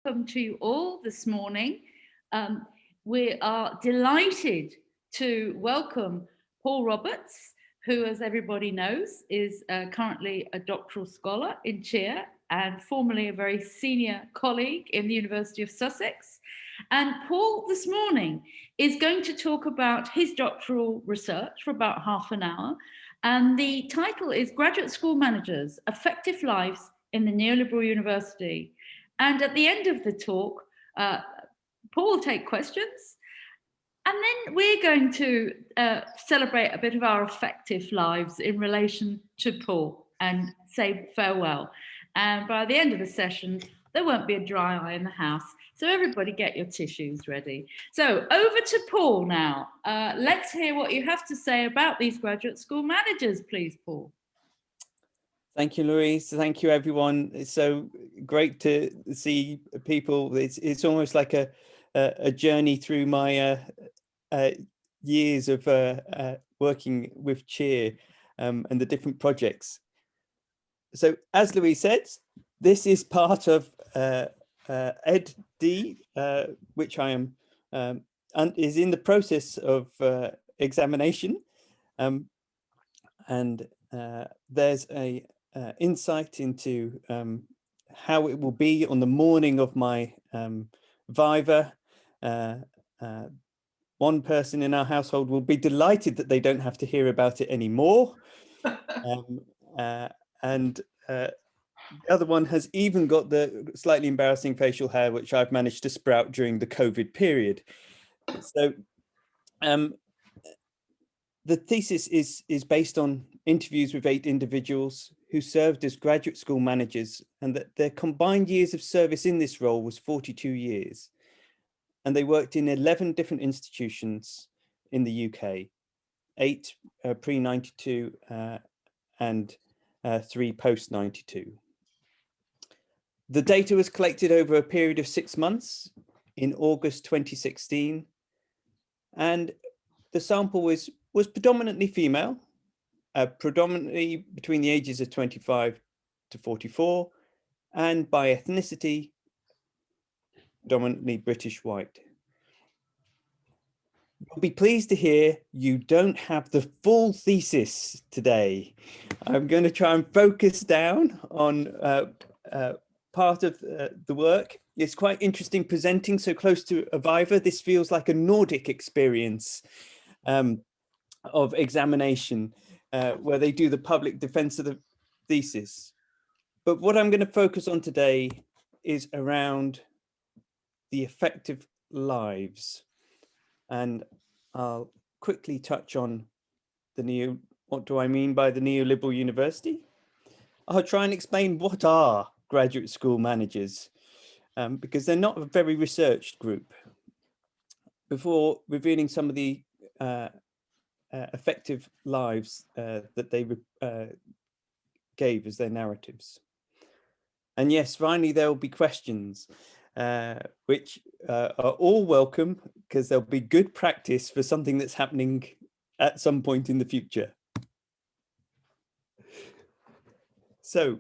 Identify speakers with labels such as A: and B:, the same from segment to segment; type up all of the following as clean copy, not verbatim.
A: welcome to you all this morning. We are delighted to welcome Paul Roberts, who, as everybody knows, is currently a doctoral scholar in chair and formerly a very senior colleague in the University of Sussex. And Paul this morning is going to talk about his doctoral research for about half an hour. And the title is Graduate School Managers, Affective Lives in the Neoliberal University. And at the end of the talk, Paul will take questions. And then we're going to celebrate a bit of our affective lives in relation to Paul and say farewell. And by the end of the session, there won't be a dry eye in the house. So everybody get your tissues ready. So over to Paul now. Let's hear what you have to say about these graduate school managers, please, Paul.
B: Thank you, Louise. Thank you, everyone. It's so great to see people. It's almost like a journey through my years of working with Cheer and the different projects. So, as Louise said, this is part of EdD, which I am and is in the process of examination, and there's a insight into how it will be on the morning of my viva. One person in our household will be delighted that they don't have to hear about it anymore. And the other one has even got the slightly embarrassing facial hair, which I've managed to sprout during the COVID period. So the thesis is based on interviews with 8 individuals who served as graduate school managers, and that their combined years of service in this role was 42 years. And they worked in 11 different institutions in the UK, 8 pre-92 and 3 post-92. The data was collected over a period of 6 months in August 2016, and the sample was predominantly female, predominantly between the ages of 25 to 44, and by ethnicity, predominantly British white. You'll be pleased to hear you don't have the full thesis today. I'm going to try and focus down on part of the work. It's quite interesting presenting so close to a viva. This feels like a Nordic experience of examination where they do the public defense of the thesis. But what I'm going to focus on today is around the affective lives. And I'll quickly touch on what do I mean by the neoliberal university? I'll try and explain what are graduate school managers, because they're not a very researched group, before revealing some of the affective lives that they gave as their narratives. And yes, finally, there will be questions, which are all welcome, because there'll be good practice for something that's happening at some point in the future. So,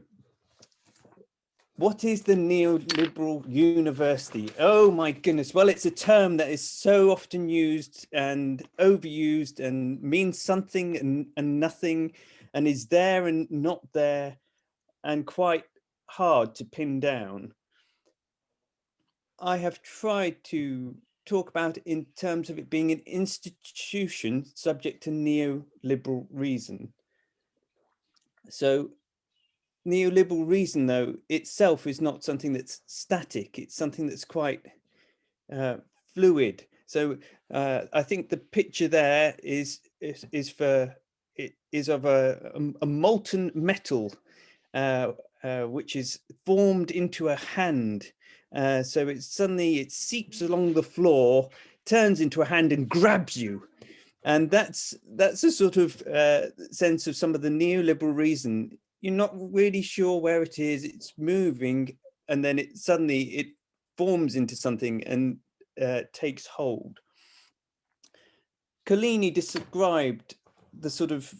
B: what is the neoliberal university? Oh my goodness. Well, it's a term that is so often used and overused and means something and nothing, and is there and not there, and quite hard to pin down. I have tried to talk about it in terms of it being an institution subject to neoliberal reason. So neoliberal reason, though, itself is not something that's static. It's something that's quite fluid. So I think the picture there is of a molten metal, which is formed into a hand. So it seeps along the floor, turns into a hand and grabs you. And that's a sort of sense of some of the neoliberal reason. You're not really sure where it is, it's moving, and then it suddenly forms into something and takes hold. Collini described the sort of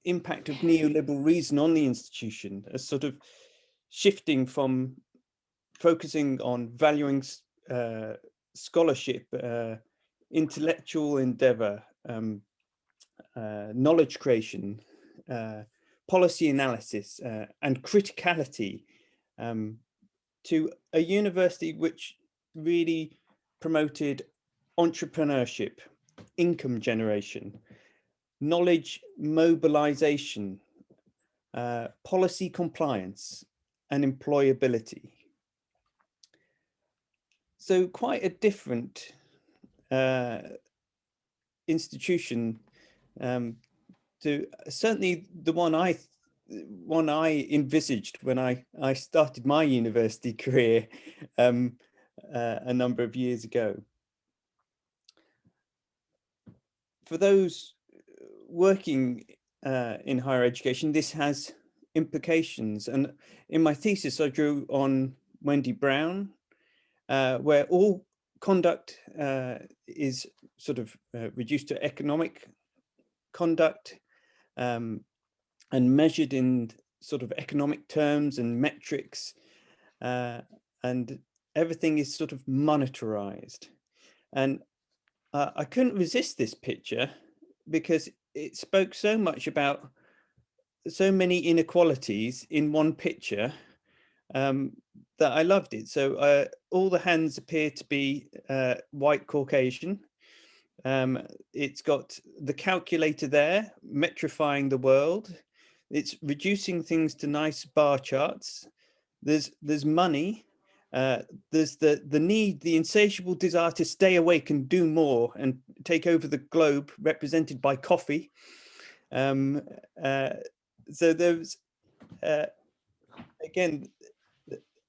B: impact of neoliberal reason on the institution as sort of shifting from focusing on valuing scholarship, intellectual endeavor, knowledge creation, policy analysis, and criticality, to a university which really promoted entrepreneurship, income generation, knowledge mobilization, policy compliance, and employability. So quite a different institution to certainly the one I envisaged when I started my university career a number of years ago. For those working in higher education, this has implications. And in my thesis, I drew on Wendy Brown, where all conduct is sort of reduced to economic conduct, and measured in sort of economic terms and metrics, and everything is sort of monetarized. And I couldn't resist this picture because it spoke so much about so many inequalities in one picture, that I loved it. So all the hands appear to be white Caucasian. It's got the calculator there, metrifying the world. It's reducing things to nice bar charts. There's money. There's the need, the insatiable desire to stay awake and do more and take over the globe, represented by coffee. So there's again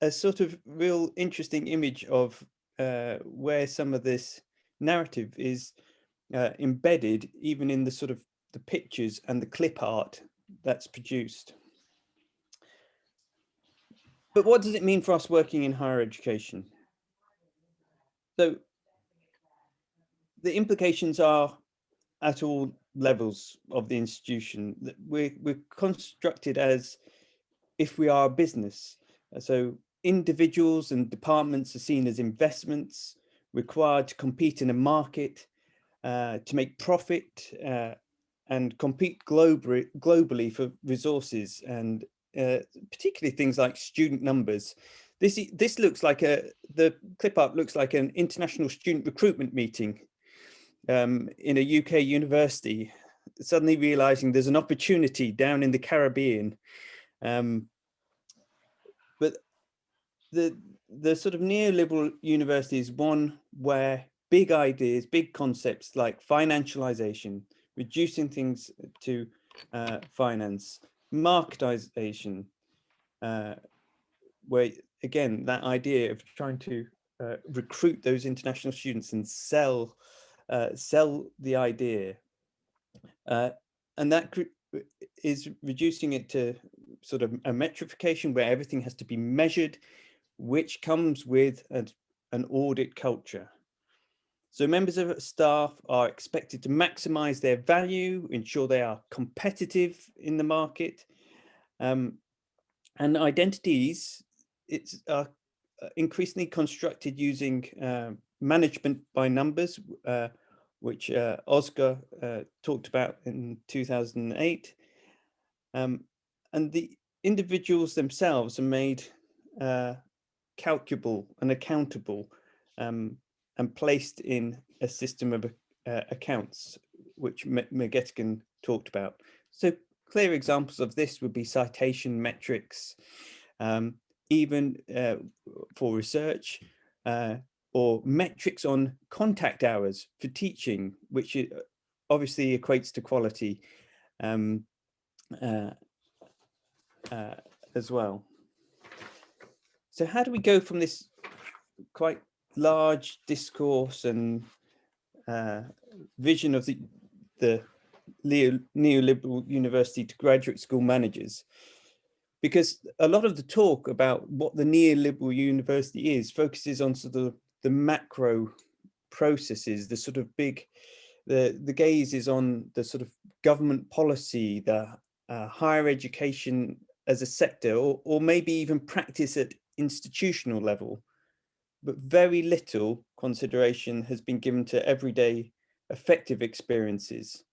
B: a sort of real interesting image of where some of this narrative is embedded even in the sort of the pictures and the clip art that's produced. But what does it mean for us working in higher education? So the implications are at all levels of the institution. We're constructed as if we are a business. So individuals and departments are seen as investments required to compete in a market, to make profit, and compete globally for resources, and particularly things like student numbers. This looks like the clip art looks like an international student recruitment meeting in a UK university, suddenly realizing there's an opportunity down in the Caribbean. But the sort of neoliberal university is one where big ideas, big concepts like financialization, reducing things to finance, marketization, where again that idea of trying to recruit those international students and sell the idea, and that is reducing it to sort of a metrification where everything has to be measured, which comes with an audit culture. So members of staff are expected to maximize their value, ensure they are competitive in the market, and identities are increasingly constructed using management by numbers, which Oscar talked about in 2008. And the individuals themselves are made calculable and accountable, and placed in a system of accounts, which McGettigan talked about. So clear examples of this would be citation metrics, even for research, or metrics on contact hours for teaching, which obviously equates to quality as well. So how do we go from this quite large discourse and vision of the neoliberal university to graduate school managers? Because a lot of the talk about what the neoliberal university is focuses on sort of the macro processes, the sort of big, the gaze is on the sort of government policy, the higher education as a sector, or maybe even practice at institutional level, but very little consideration has been given to everyday affective experiences,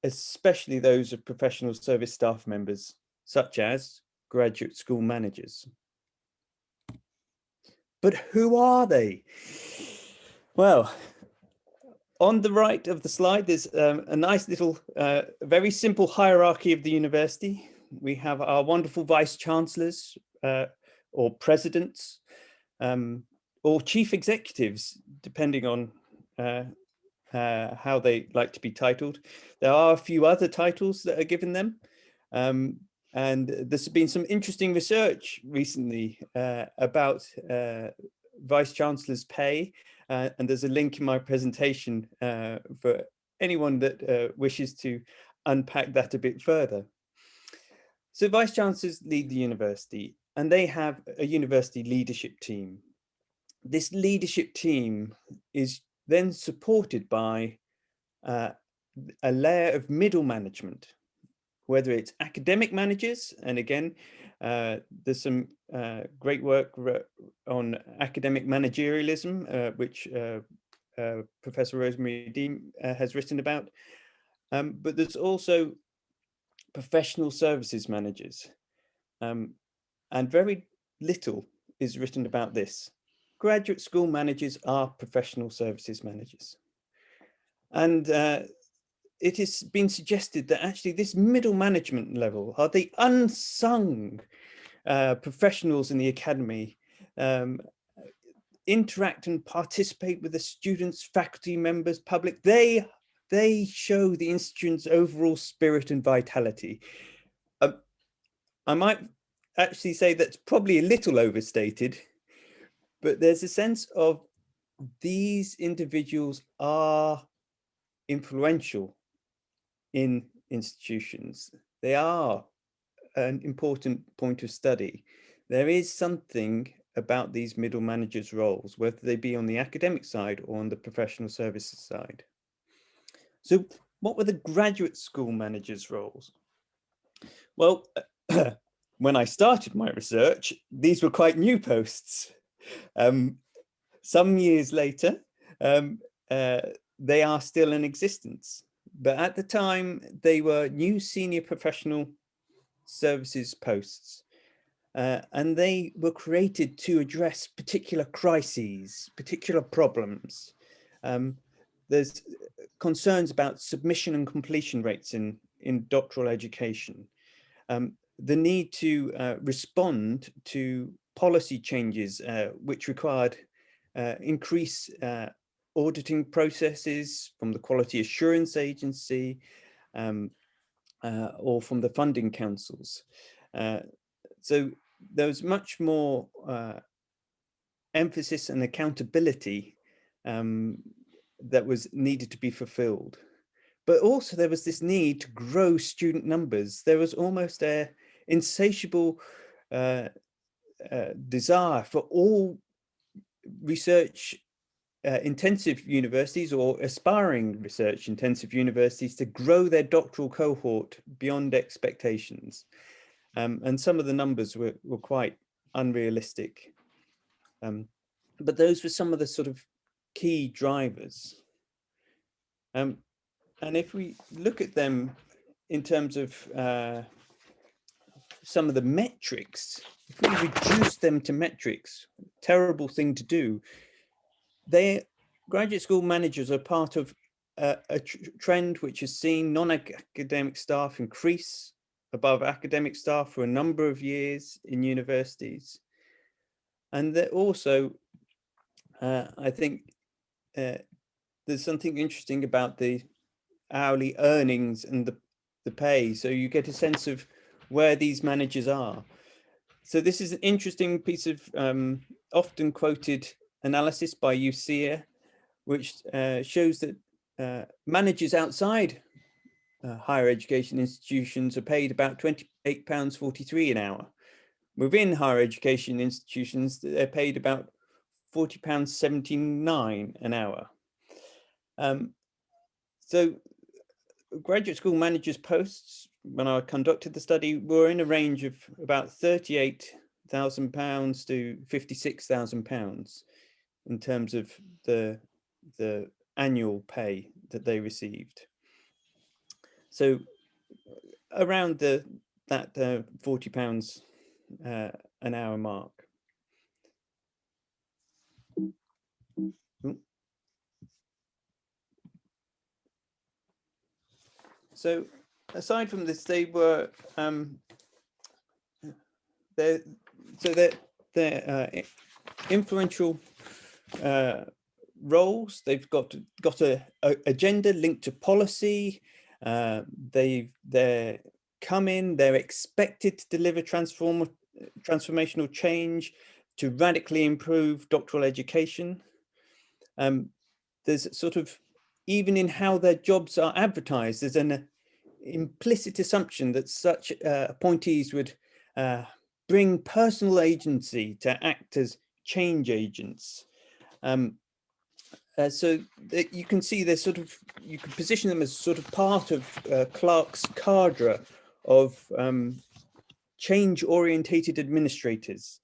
B: especially those of professional service staff members, such as graduate school managers. But who are they? Well, on the right of the slide, there's a nice little, very simple hierarchy of the university. We have our wonderful vice chancellors or presidents or chief executives, depending on how they like to be titled. There are a few other titles that are given them. And there's been some interesting research recently about vice chancellor's pay. And there's a link in my presentation for anyone that wishes to unpack that a bit further. So vice chancellors lead the university, and they have a university leadership team. This leadership team is then supported by a layer of middle management, whether it's academic managers, and again, there's some great work on academic managerialism, which Professor Rosemary Dean has written about, but there's also professional services managers, and very little is written about this. Graduate school managers are professional services managers. And it has been suggested that actually this middle management level are the unsung professionals in the academy, interact and participate with the students, faculty members, public. They show the institution's overall spirit and vitality. I might actually say that's probably a little overstated, but there's a sense of these individuals are influential in institutions. They are an important point of study. There is something about these middle managers' roles, whether they be on the academic side or on the professional services side. So what were the graduate school managers' roles? Well, when I started my research, these were quite new posts. Some years later, they are still in existence. But at the time, they were new senior professional services posts. And they were created to address particular crises, particular problems. There's concerns about submission and completion rates in doctoral education. The need to respond to policy changes which required increased auditing processes from the Quality Assurance Agency or from the funding councils. So there was much more emphasis and accountability that was needed to be fulfilled. But also there was this need to grow student numbers. There was almost an insatiable desire for all research intensive universities or aspiring research intensive universities to grow their doctoral cohort beyond expectations. And some of the numbers were quite unrealistic. But those were some of the sort of key drivers. And if we look at them in terms of some of the metrics, if we reduce them to metrics, terrible thing to do, graduate school managers are part of a trend which has seen non-academic staff increase above academic staff for a number of years in universities. And they're also, I think, there's something interesting about the hourly earnings and the pay. So you get a sense of where these managers are. So this is an interesting piece of often quoted analysis by UCEA, which shows that managers outside higher education institutions are paid about £28.43 an hour. Within higher education institutions, they're paid about £40.79 an hour. So graduate school managers' posts, when I conducted the study, were in a range of about 38 £48,000 to £56,000 in terms of the annual pay that they received. So around that £40 an hour mark. So aside from this, they were they're influential roles. They've got a agenda linked to policy. They're come in. They're expected to deliver transformational change to radically improve doctoral education. There's sort of, even in how their jobs are advertised, there's an implicit assumption that such appointees would bring personal agency to act as change agents. So that you can see there's sort of, you can position them as sort of part of Clark's cadre of change-orientated administrators,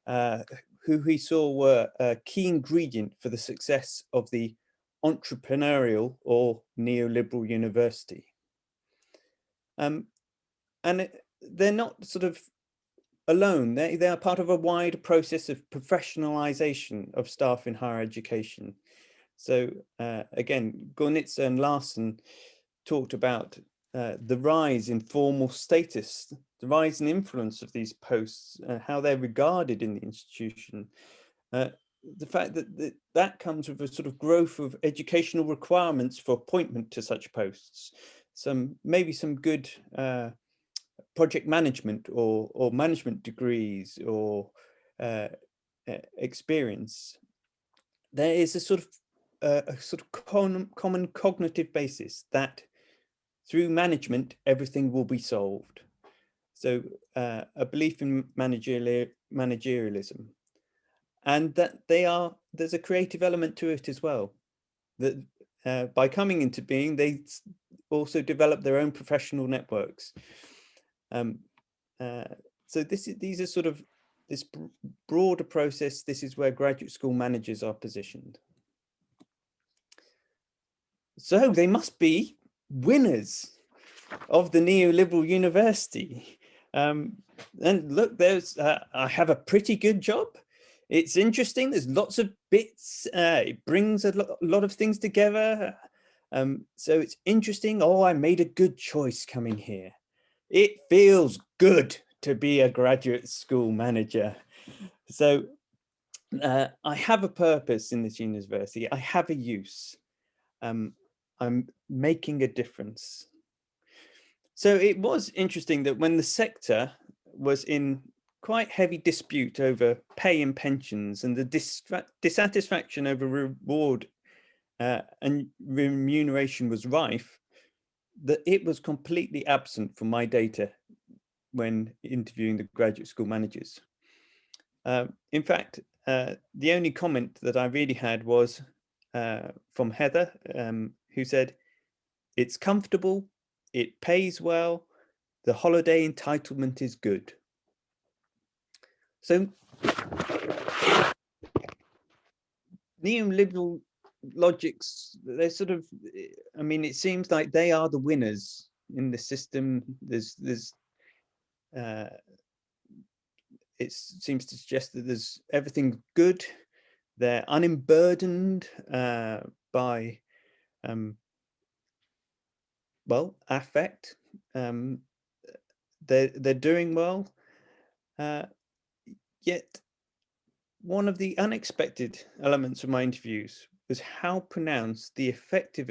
B: who he saw were a key ingredient for the success of the entrepreneurial or neoliberal university. And they're not sort of alone. They are part of a wider process of professionalization of staff in higher education. So again, Gornitzer and Larson talked about the rise in formal status, the rise in influence of these posts, how they're regarded in the institution. The fact that that comes with a sort of growth of educational requirements for appointment to such posts. Maybe some good project management or management degrees or experience. There is a sort of common cognitive basis that through management everything will be solved. So a belief in managerialism, and that there's a creative element to it as well. That by coming into being, they also develop their own professional networks. So these are sort of this broader process. This is where graduate school managers are positioned. So they must be winners of the neoliberal university. And look, I have a pretty good job. It's interesting. There's lots of bits. It brings a lot of things together. So it's interesting. Oh, I made a good choice coming here. It feels good to be a graduate school manager. So I have a purpose in this university. I have a use. I'm making a difference. So it was interesting that when the sector was in quite heavy dispute over pay and pensions, and the dissatisfaction over reward and remuneration was rife, that it was completely absent from my data when interviewing the graduate school managers. In fact, the only comment that I really had was from Heather, who said, "It's comfortable, it pays well, the holiday entitlement is good." So neoliberal logics, they're sort of, I mean, it seems like they are the winners in the system. It seems to suggest that there's everything good. They're unburdened by well, affect. They're doing well. Yet one of the unexpected elements of my interviews was how pronounced the effective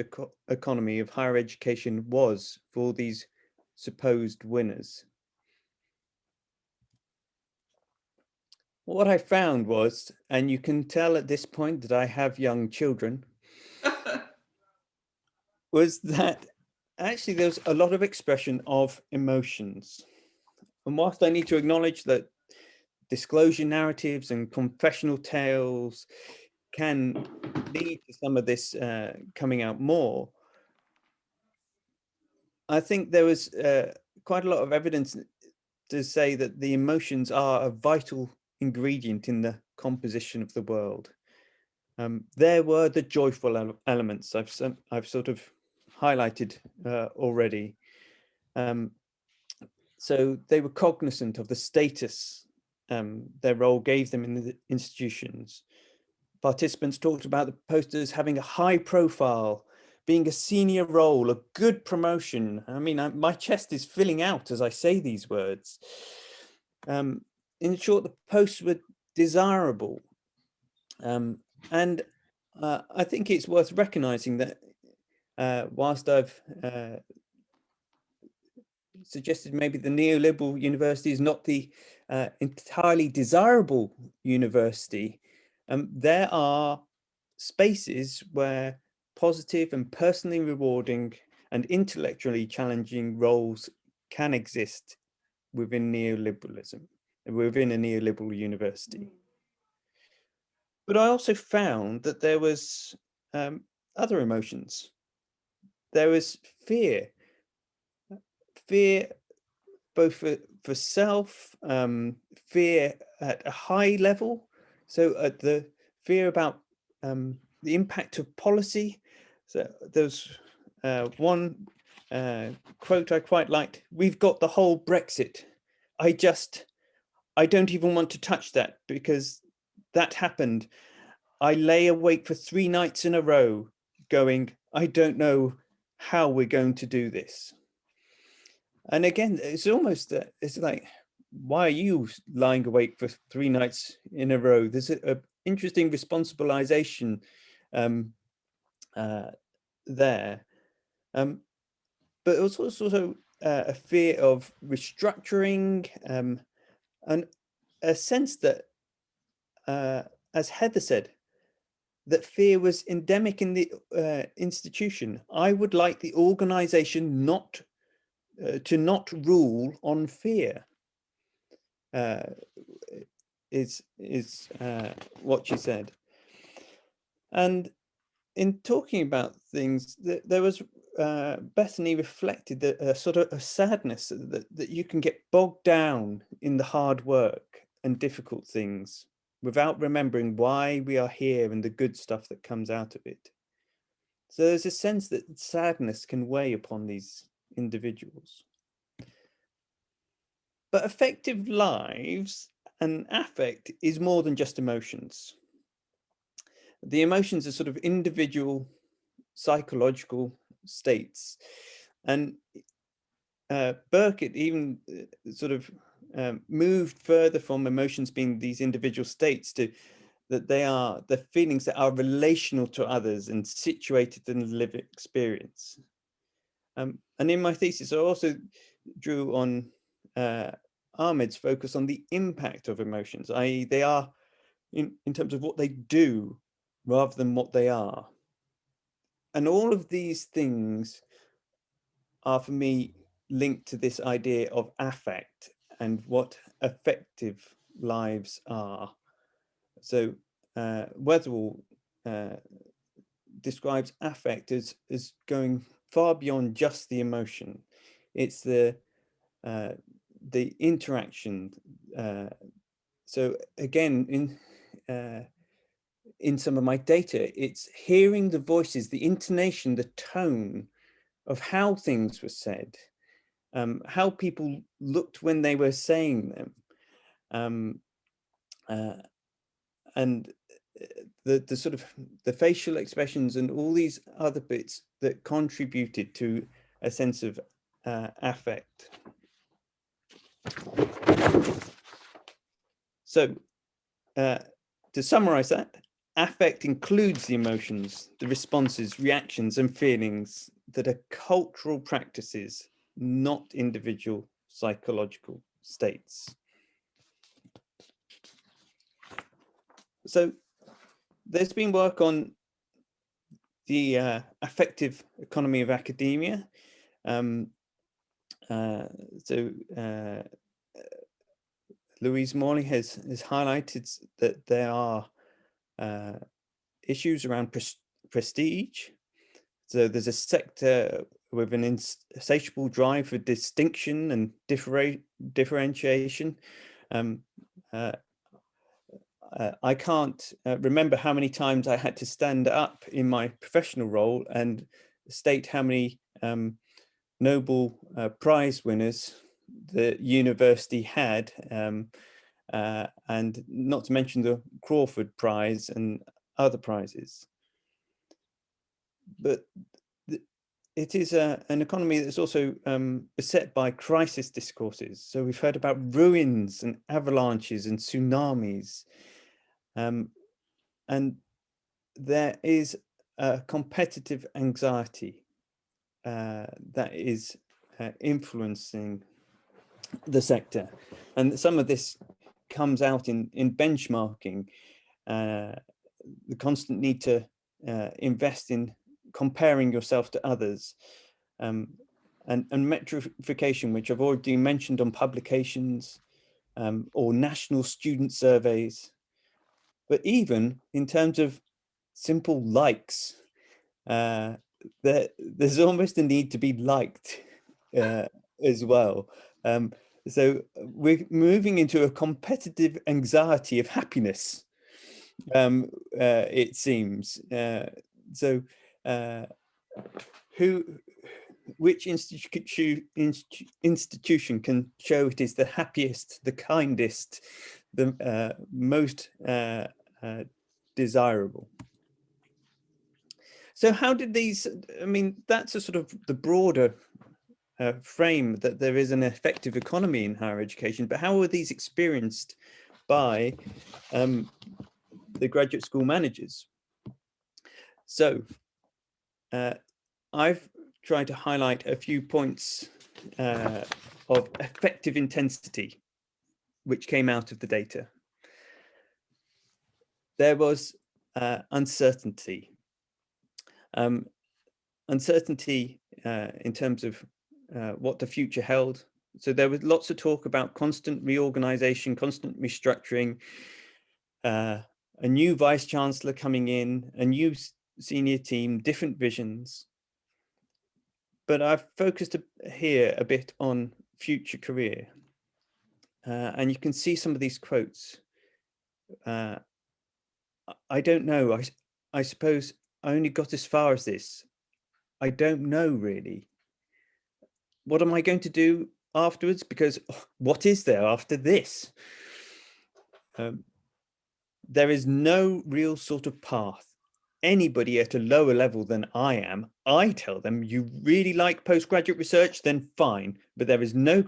B: economy of higher education was for these supposed winners. What I found was, and you can tell at this point that I have young children, was that actually there was a lot of expression of emotions. And whilst I need to acknowledge that disclosure narratives and confessional tales can lead to some of this coming out more, I think there was quite a lot of evidence to say that the emotions are a vital ingredient in the composition of the world. There were the joyful elements I've sort of highlighted already. So they were cognizant of the status their role gave them in the institutions. Participants talked about the posters having a high profile, being a senior role, a good promotion. I mean, my chest is filling out as I say these words. In short, the posts were desirable. And I think it's worth recognizing that whilst I've suggested maybe the neoliberal university is not the entirely desirable university, there are spaces where positive and personally rewarding and intellectually challenging roles can exist within neoliberalism, within a neoliberal university. But I also found that there was other emotions. There was fear both for self, fear at a high level. So at the fear about the impact of policy. So there's one quote I quite liked: "We've got the whole Brexit. I don't even want to touch that because that happened. I lay awake for 3 nights in a row going, I don't know how we're going to do this." And again, it's almost, it's like, why are you lying awake for 3 nights in a row? There's a interesting responsibilization there. But it was also a fear of restructuring and a sense that, as Heather said, that fear was endemic in the institution. I would like the organization to not rule on fear, is what she said. And in talking about things, there was Bethany reflected that a sort of a sadness that you can get bogged down in the hard work and difficult things without remembering why we are here and the good stuff that comes out of it. So there's a sense that sadness can weigh upon these individuals. But affective lives and affect is more than just emotions. The emotions are sort of individual psychological states. And Burkett even sort of moved further from emotions being these individual states to that they are the feelings that are relational to others and situated in the lived experience. And in my thesis, I also drew on Ahmed's focus on the impact of emotions, i.e. they are in terms of what they do rather than what they are. And all of these things are for me linked to this idea of affect and what affective lives are. So Weatherall describes affect as going far beyond just the emotion. It's the interaction. So again, in some of my data, it's hearing the voices, the intonation, the tone of how things were said, how people looked when they were saying them, and the sort of the facial expressions and all these other bits that contributed to a sense of affect. So to summarize that, affect includes the emotions, the responses, reactions, and feelings that are cultural practices, not individual psychological states. So there's been work on the affective economy of academia. Louise Morley has highlighted that there are issues around prestige. So there's a sector with an insatiable drive for distinction and differentiation. I can't remember how many times I had to stand up in my professional role and state how many Nobel Prize winners the university had, and not to mention the Crawford Prize and other prizes. But it is an economy that's also beset by crisis discourses. So we've heard about ruins and avalanches and tsunamis. And there is a competitive anxiety that is influencing the sector. And some of this comes out in benchmarking, the constant need to invest in comparing yourself to others, and metrification, which I've already mentioned on publications or national student surveys. But even in terms of simple likes, there's almost a need to be liked as well. So we're moving into a competitive anxiety of happiness, it seems. So which institution can show it is the happiest, the kindest, the most desirable? So how did these, I mean, that's a sort of the broader frame, that there is an effective economy in higher education, but how were these experienced by the graduate school managers? So I've tried to highlight a few points of effective intensity, which came out of the data. There was uncertainty. Uncertainty in terms of what the future held. So there was lots of talk about constant reorganization, constant restructuring, a new vice chancellor coming in, a new senior team, different visions. But I've focused here a bit on future career. And you can see some of these quotes. I don't know. I suppose I only got as far as this. I don't know really. What am I going to do afterwards? Because what is there after this? There is no real sort of path. Anybody at a lower level than I am, I tell them, you really like postgraduate research, then fine, but there is no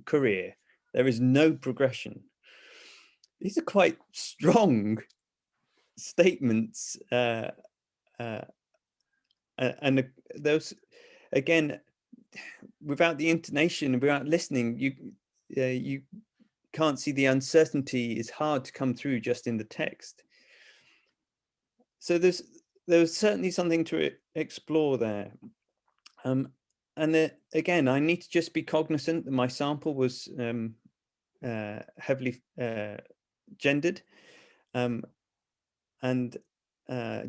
B: career. There is no progression. These are quite strong statements. And those, again, without the intonation, without listening, you can't see the uncertainty is hard to come through just in the text. So there's certainly something to explore there. And again, I need to just be cognizant that my sample was heavily gendered. And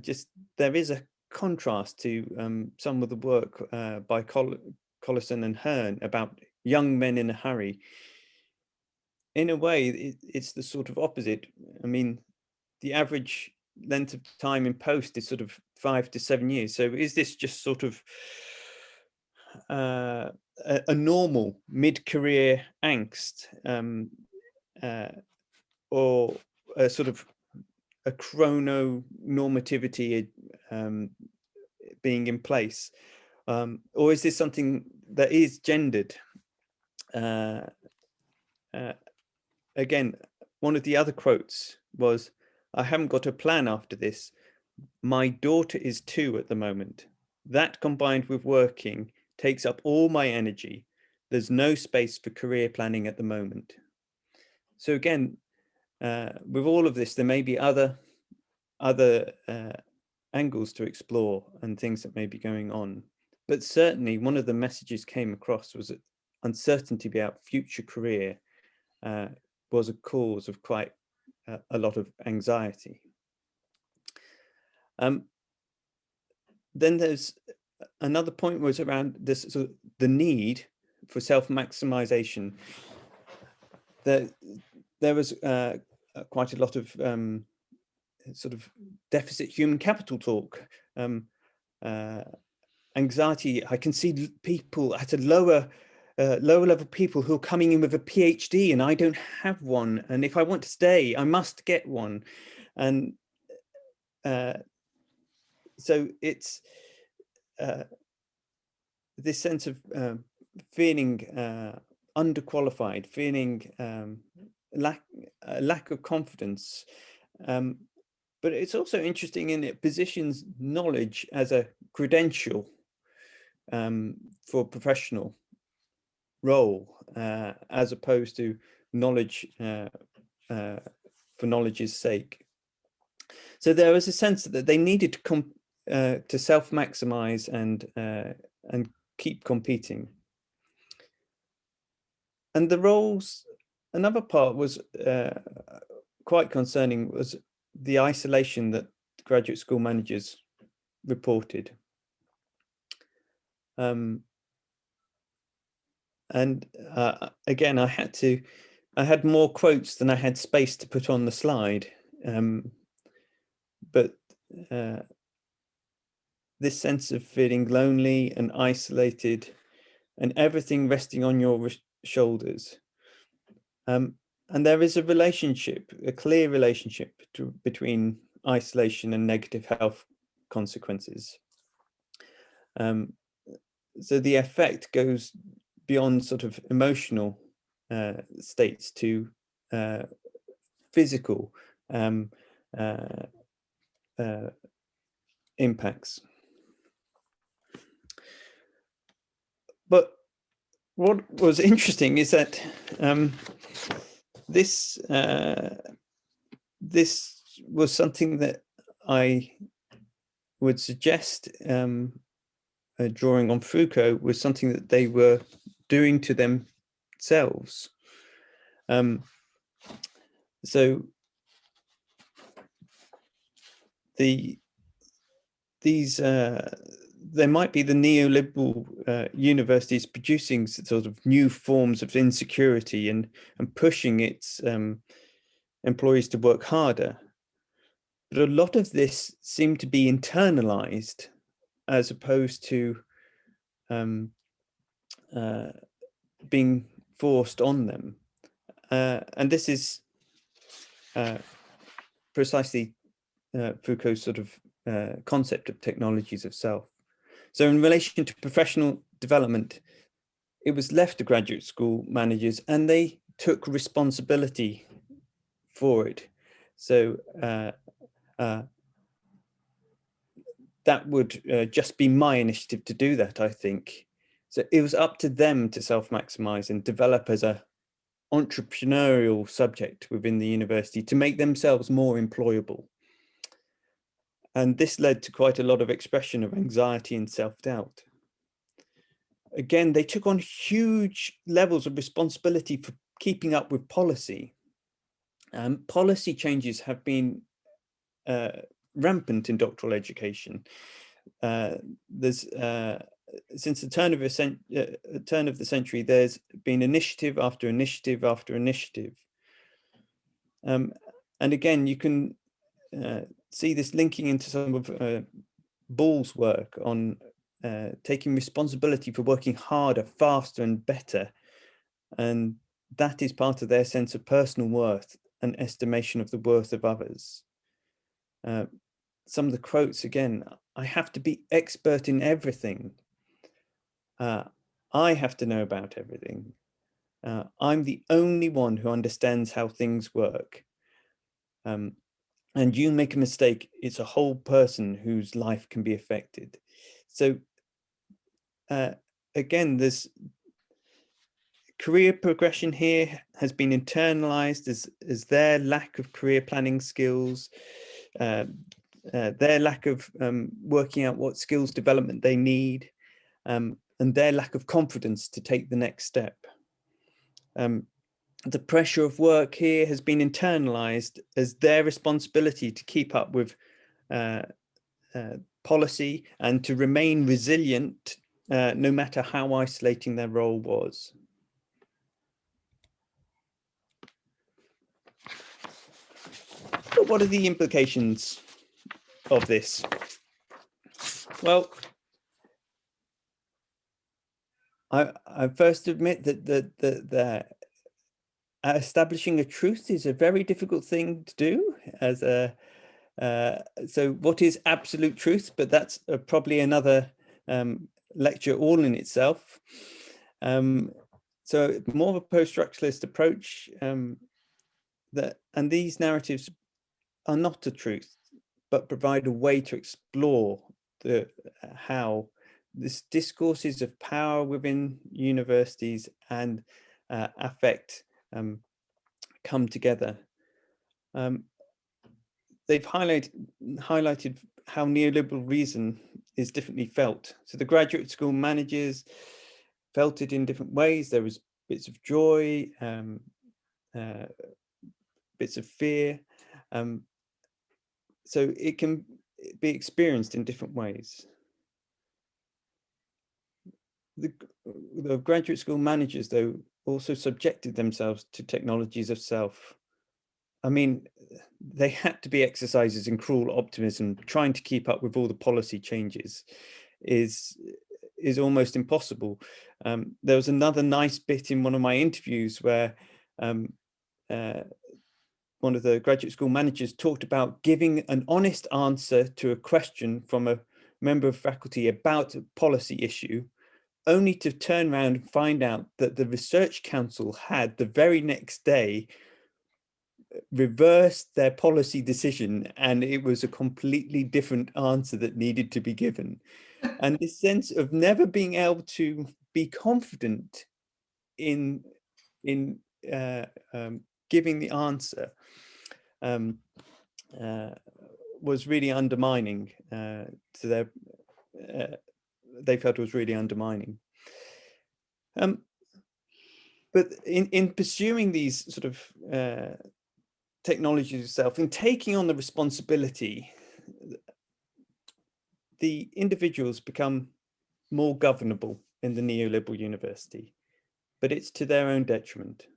B: just there is a contrast to some of the work by Collison and Hearn about young men in a hurry. In a way, it's the sort of opposite. I mean, the average length of time in post is sort of 5 to 7 years. So is this just sort of a normal mid-career angst, or a sort of a chrononormativity being in place, or is this something that is gendered? Again, one of the other quotes was, I haven't got a plan after this. My daughter is 2 at the moment. That combined with working takes up all my energy. There's no space for career planning at the moment. So again, with all of this, there may be other angles to explore and things that may be going on. But certainly one of the messages came across was that uncertainty about future career was a cause of quite a lot of anxiety. Then there's another point was around this, so the need for self-maximization. There was quite a lot of sort of deficit human capital talk, anxiety. I can see people at a lower level, people who are coming in with a PhD, and I don't have one. And if I want to stay, I must get one. And so it's this sense of feeling underqualified, feeling lack of confidence. But it's also interesting in it positions knowledge as a credential for a professional role, as opposed to knowledge for knowledge's sake. So there was a sense that they needed to self-maximize and keep competing. And the roles, another part was quite concerning, was the isolation that graduate school managers reported. And again, I had more quotes than I had space to put on the slide. But this sense of feeling lonely and isolated and everything resting on your shoulders. And there is a relationship, a clear relationship between isolation and negative health consequences. So the effect goes beyond sort of emotional states to physical impacts. But what was interesting is that this was something that I would suggest, drawing on Foucault, was something that they were doing to themselves. So there might be the neoliberal universities producing sort of new forms of insecurity and pushing its employees to work harder. But a lot of this seemed to be internalized as opposed to being forced on them. And this is precisely Foucault's sort of concept of technologies of self. So in relation to professional development, it was left to graduate school managers and they took responsibility for it. So that would just be my initiative to do that, I think. So it was up to them to self-maximize and develop as a entrepreneurial subject within the university to make themselves more employable. And this led to quite a lot of expression of anxiety and self-doubt. Again, they took on huge levels of responsibility for keeping up with policy. Policy changes have been rampant in doctoral education. There's since the turn of the century, there's been initiative after initiative after initiative. And again, you can see this linking into some of Ball's work on taking responsibility for working harder, faster and better. And that is part of their sense of personal worth and estimation of the worth of others. Some of the quotes, again, I have to be expert in everything. I have to know about everything. I'm the only one who understands how things work. And you make a mistake, it's a whole person whose life can be affected. So again, this career progression here has been internalized as their lack of career planning skills, their lack of working out what skills development they need, and their lack of confidence to take the next step. The pressure of work here has been internalized as their responsibility to keep up with policy and to remain resilient no matter how isolating their role was. But what are the implications of this? Well, I first admit that establishing a truth is a very difficult thing to do. So what is absolute truth? But that's probably another lecture all in itself. So more of a post-structuralist approach, and these narratives are not a truth, but provide a way to explore how this discourses of power within universities and affect come together. They've highlighted how neoliberal reason is differently felt. So the graduate school managers felt it in different ways. There was bits of joy, bits of fear. So it can be experienced in different ways. The graduate school managers, though, also subjected themselves to technologies of self. I mean, they had to be exercises in cruel optimism. Trying to keep up with all the policy changes is almost impossible. There was another nice bit in one of my interviews where one of the graduate school managers talked about giving an honest answer to a question from a member of faculty about a policy issue, only to turn around and find out that the Research Council had the very next day reversed their policy decision, and it was a completely different answer that needed to be given. And this sense of never being able to be confident in giving the answer was really undermining to their. They felt it was really undermining. But in pursuing these sort of technologies itself, in taking on the responsibility, the individuals become more governable in the neoliberal university, but it's to their own detriment.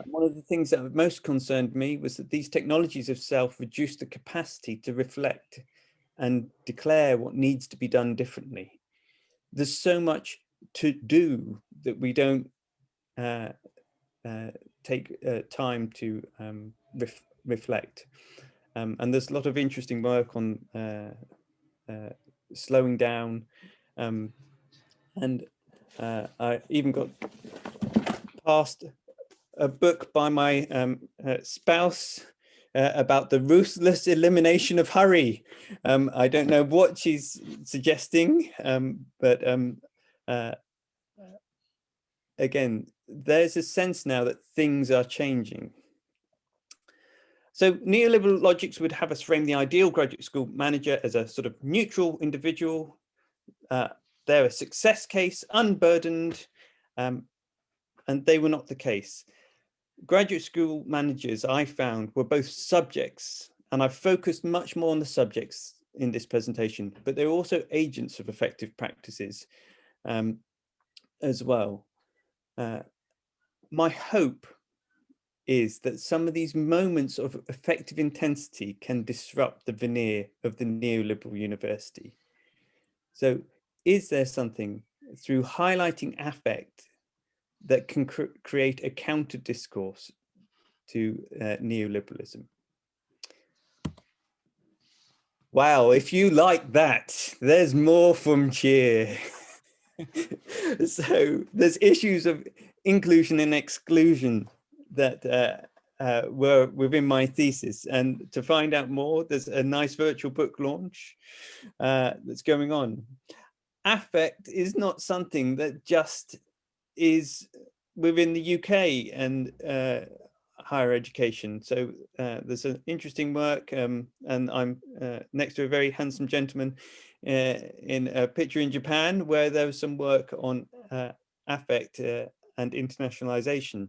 B: And one of the things that most concerned me was that these technologies of self reduce the capacity to reflect and declare what needs to be done differently. There's so much to do that we don't take time to reflect. And there's a lot of interesting work on slowing down. And I even got past a book by my spouse about the ruthless elimination of hurry. I don't know what she's suggesting, but again, there's a sense now that things are changing. So neoliberal logics would have us frame the ideal graduate school manager as a sort of neutral individual. They're a success case, unburdened, and they were not the case. Graduate school managers, I found, were both subjects, and I've focused much more on the subjects in this presentation, but they're also agents of effective practices as well. My hope is that some of these moments of effective intensity can disrupt the veneer of the neoliberal university. So is there something through highlighting affect that can create a counter discourse to neoliberalism? Wow, if you like that, there's more from Cheer. So there's issues of inclusion and exclusion that were within my thesis. And to find out more, there's a nice virtual book launch that's going on. Affect is not something that just is within the UK and higher education. So there's an interesting work, and I'm next to a very handsome gentleman in a picture in Japan, where there was some work on affect and internationalization.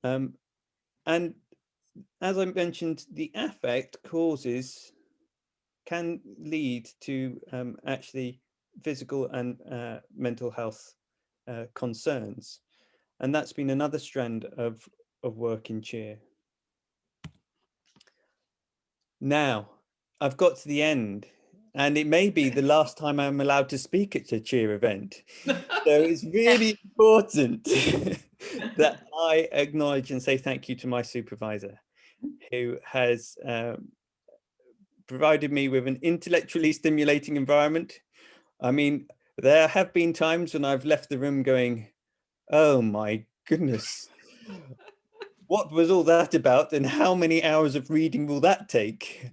B: And as I mentioned, the affect can lead to actually physical and mental health concerns. And that's been another strand of work in cheer. Now, I've got to the end, and it may be the last time I'm allowed to speak at a cheer event. So it's really important that I acknowledge and say thank you to my supervisor, who has provided me with an intellectually stimulating environment. I mean, there have been times when I've left the room going, oh my goodness, what was all that about, and how many hours of reading will that take?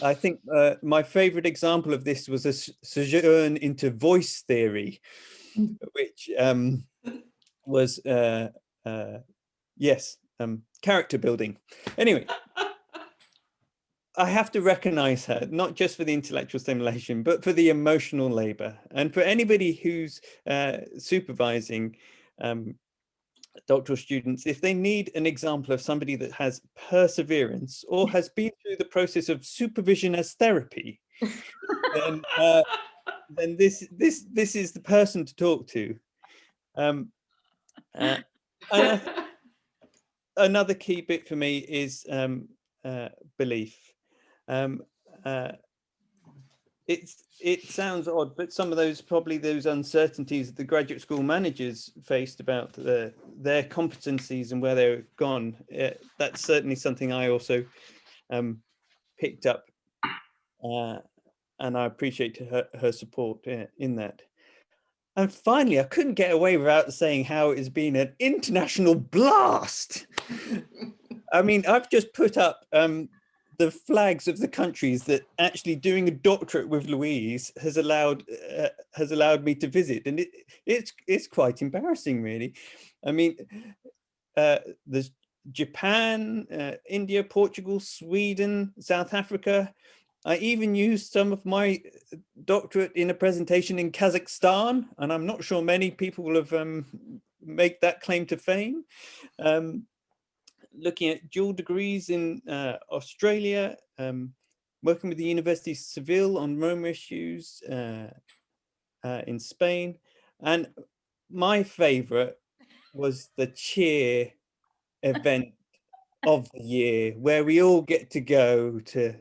B: I think my favorite example of this was a sojourn into voice theory, which was, yes, character building. Anyway, I have to recognize her, not just for the intellectual stimulation, but for the emotional labor. And for anybody who's supervising doctoral students, if they need an example of somebody that has perseverance or has been through the process of supervision as therapy, then this is the person to talk to. And another key bit for me is belief. It sounds odd, but some of those, probably those uncertainties that the graduate school managers faced about their competencies and where they're gone, that's certainly something I also picked up, and I appreciate her support in that. And finally, I couldn't get away without saying how it has been an international blast. I mean, I've just put up the flags of the countries that actually doing a doctorate with Louise has allowed me to visit, and it's quite embarrassing, really. I mean, there's Japan, India, Portugal, Sweden, South Africa. I even used some of my doctorate in a presentation in Kazakhstan, and I'm not sure many people will have make that claim to fame. Looking at dual degrees in Australia, working with the University of Seville on Roma issues in Spain. And my favorite was the cheer event of the year, where we all get to go to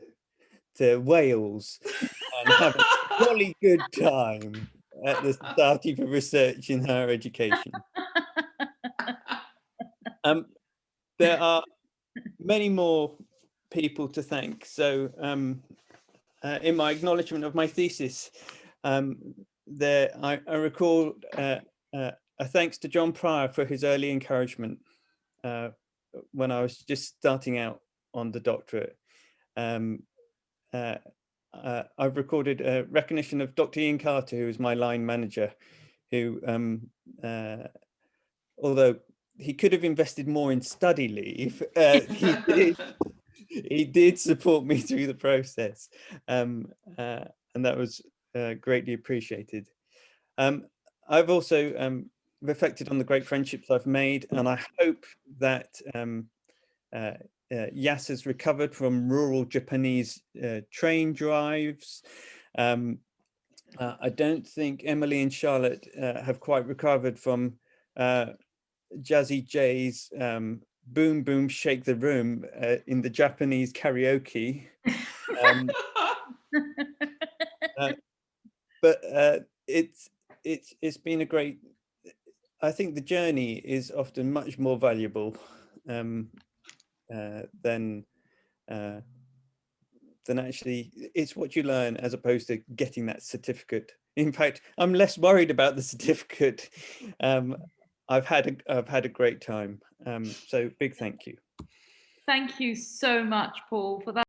B: Wales and have a jolly good time at the Society for Research in Higher Education. There are many more people to thank. So in my acknowledgement of my thesis, I recall a thanks to John Pryor for his early encouragement when I was just starting out on the doctorate. I've recorded a recognition of Dr. Ian Carter, who was my line manager, who, although he could have invested more in study leave, he did support me through the process, and that was greatly appreciated. I've also reflected on the great friendships I've made, and I hope that Yas has recovered from rural Japanese train drives. I don't think Emily and Charlotte have quite recovered from Jazzy J's Boom Boom Shake the Room in the Japanese karaoke. But it's been a great, I think the journey is often much more valuable than actually, it's what you learn as opposed to getting that certificate. In fact, I'm less worried about the certificate. I've had a great time. So big thank you.
A: Thank you so much, Paul, for that.